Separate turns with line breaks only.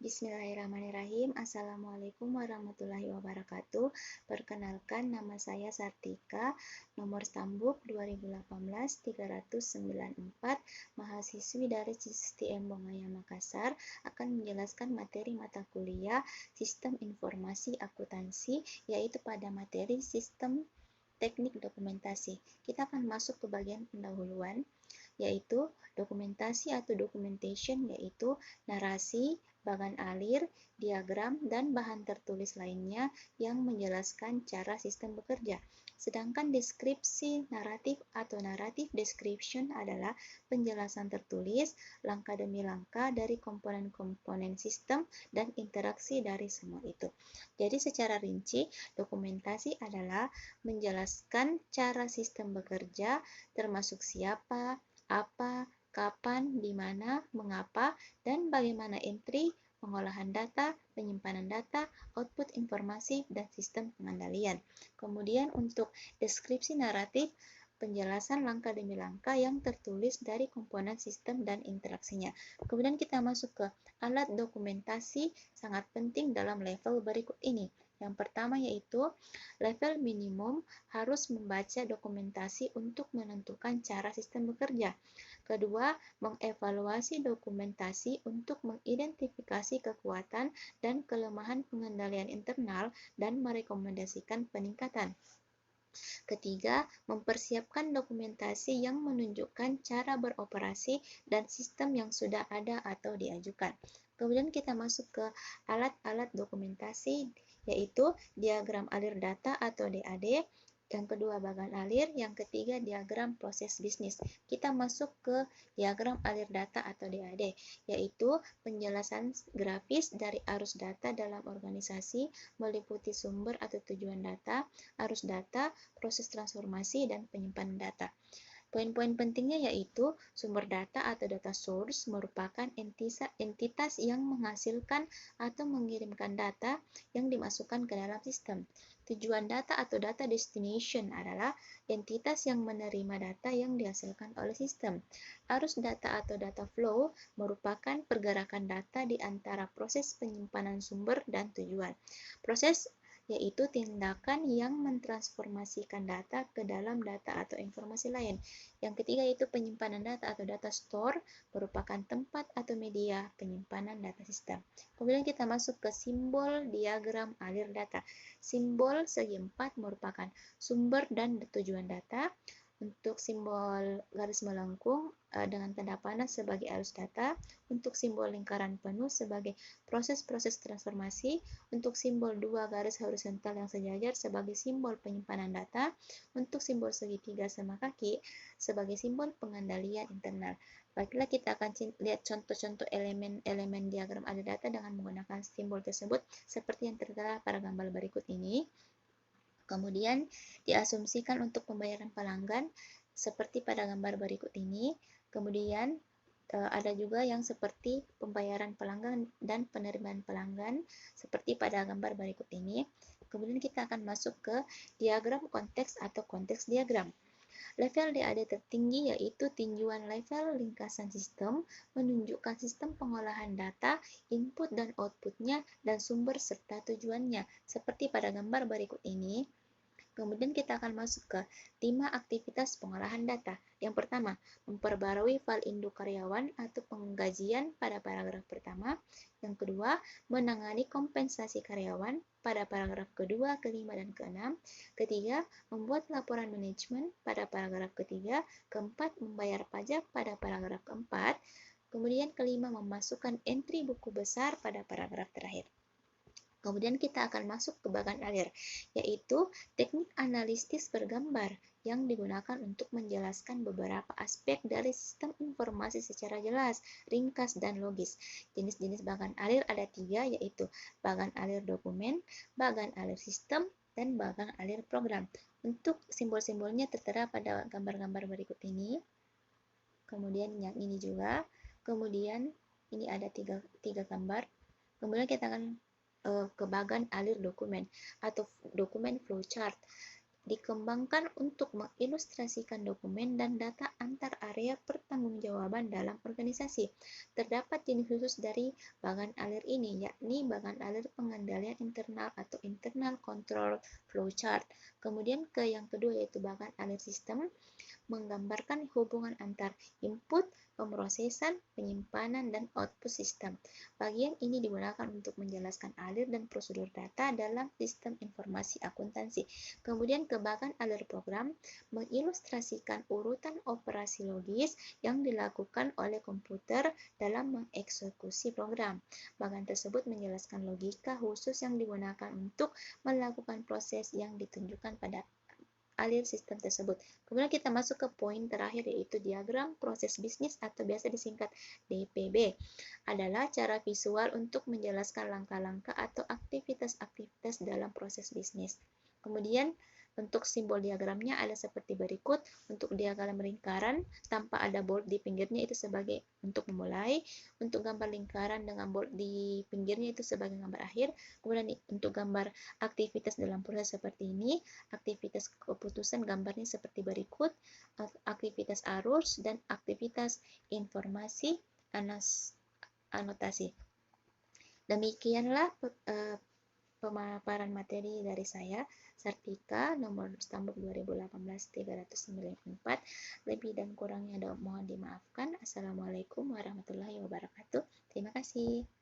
Bismillahirrahmanirrahim. Assalamualaikum warahmatullahi wabarakatuh. Perkenalkan, nama saya Sartika, nomor stambuk 2018-394, mahasiswi dari STM Bongaya Makassar, akan menjelaskan materi mata kuliah Sistem Informasi Akuntansi, yaitu pada materi Sistem Teknik Dokumentasi. Kita akan masuk ke bagian pendahuluan, yaitu dokumentasi atau documentation, yaitu narasi, bagan alir, diagram, dan bahan tertulis lainnya yang menjelaskan cara sistem bekerja. Sedangkan deskripsi naratif atau narrative description adalah penjelasan tertulis, langkah demi langkah dari komponen-komponen sistem dan interaksi dari semua itu. Jadi secara rinci, dokumentasi adalah menjelaskan cara sistem bekerja, termasuk siapa, apa, kapan, di mana, mengapa, dan bagaimana entry, pengolahan data, penyimpanan data, output informasi, dan sistem pengendalian. Kemudian untuk deskripsi naratif, penjelasan langkah demi langkah yang tertulis dari komponen sistem dan interaksinya. Kemudian kita masuk ke alat dokumentasi, sangat penting dalam level berikut ini. Yang pertama yaitu level minimum harus membaca dokumentasi untuk menentukan cara sistem bekerja. Kedua, mengevaluasi dokumentasi untuk mengidentifikasi kekuatan dan kelemahan pengendalian internal dan merekomendasikan peningkatan. Ketiga, mempersiapkan dokumentasi yang menunjukkan cara beroperasi dan sistem yang sudah ada atau diajukan. Kemudian kita masuk ke alat-alat dokumentasi, yaitu diagram alir data atau DAD, yang kedua bagan alir, yang ketiga diagram proses bisnis. Kita masuk ke diagram alir data atau DAD, yaitu penjelasan grafis dari arus data dalam organisasi meliputi sumber atau tujuan data, arus data, proses transformasi, dan penyimpanan data. Poin-poin pentingnya yaitu sumber data atau data source merupakan entitas yang menghasilkan atau mengirimkan data yang dimasukkan ke dalam sistem. Tujuan data atau data destination adalah entitas yang menerima data yang dihasilkan oleh sistem. Arus data atau data flow merupakan pergerakan data di antara proses penyimpanan sumber dan tujuan. Proses yaitu tindakan yang mentransformasikan data ke dalam data atau informasi lain. Yang ketiga yaitu penyimpanan data atau data store merupakan tempat atau media penyimpanan data sistem. Kemudian kita masuk ke simbol diagram alir data. Simbol segi empat merupakan sumber dan tujuan data. Untuk simbol garis melengkung dengan tanda panah sebagai arus data, untuk simbol lingkaran penuh sebagai proses-proses transformasi, untuk simbol dua garis horizontal yang sejajar sebagai simbol penyimpanan data, untuk simbol segitiga sama kaki sebagai simbol pengendalian internal. Baiklah, kita akan lihat contoh-contoh elemen-elemen diagram alir data dengan menggunakan simbol tersebut seperti yang tertera pada gambar berikut ini. Kemudian diasumsikan untuk pembayaran pelanggan seperti pada gambar berikut ini. Kemudian ada juga yang seperti pembayaran pelanggan dan penerimaan pelanggan seperti pada gambar berikut ini. Kemudian kita akan masuk ke diagram konteks atau konteks diagram. Level DAD tertinggi yaitu tinjuan level ringkasan sistem, menunjukkan sistem pengolahan data, input dan outputnya, dan sumber serta tujuannya, seperti pada gambar berikut ini. Kemudian kita akan masuk ke 5 aktivitas pengolahan data. Yang pertama, memperbarui file induk karyawan atau penggajian pada paragraf pertama. Yang kedua, menangani kompensasi karyawan pada paragraf kedua, kelima, dan keenam. Ketiga, membuat laporan manajemen pada paragraf ketiga. Keempat, membayar pajak pada paragraf keempat. Kemudian kelima, memasukkan entry buku besar pada paragraf terakhir. Kemudian kita akan masuk ke bagan alir, yaitu teknik analisis bergambar yang digunakan untuk menjelaskan beberapa aspek dari sistem informasi secara jelas, ringkas, dan logis. Jenis-jenis bagan alir ada 3, yaitu bagan alir dokumen, bagan alir sistem, dan bagan alir program. Untuk simbol-simbolnya tertera pada gambar-gambar berikut ini. Kemudian yang ini juga. Kemudian ini ada tiga gambar. Kemudian kita akan ke bagan alir dokumen atau dokumen flowchart. dikembangkan untuk mengilustrasikan dokumen dan data antar area pertanggungjawaban dalam organisasi. Terdapat jenis khusus dari bagan alir ini, yakni bagan alir pengendalian internal atau internal control flowchart. Kemudian yang kedua yaitu bagan alir sistem, menggambarkan hubungan antar input, pemrosesan, penyimpanan, dan output sistem. Bagian ini digunakan untuk menjelaskan alir dan prosedur data dalam sistem informasi akuntansi. Kemudian bagan alir program, mengilustrasikan urutan operasi logis yang dilakukan oleh komputer dalam mengeksekusi program. Bagan tersebut menjelaskan logika khusus yang digunakan untuk melakukan proses yang ditunjukkan pada alir sistem tersebut. Kemudian kita masuk ke poin terakhir yaitu diagram proses bisnis atau biasa disingkat DPB. Adalah cara visual untuk menjelaskan langkah-langkah atau aktivitas-aktivitas dalam proses bisnis. Kemudian untuk simbol diagramnya ada seperti berikut. Untuk diagram lingkaran tanpa ada bold di pinggirnya itu sebagai untuk memulai. Untuk gambar lingkaran dengan bold di pinggirnya itu sebagai gambar akhir. Kemudian untuk gambar aktivitas dalam proses seperti ini, aktivitas keputusan gambarnya seperti berikut, aktivitas arus dan aktivitas informasi anotasi. Demikianlah pemaparan materi dari saya, Sartika, nomor stambuk 2018-394. Lebih dan kurangnya mohon dimaafkan. Assalamualaikum warahmatullahi wabarakatuh. Terima kasih.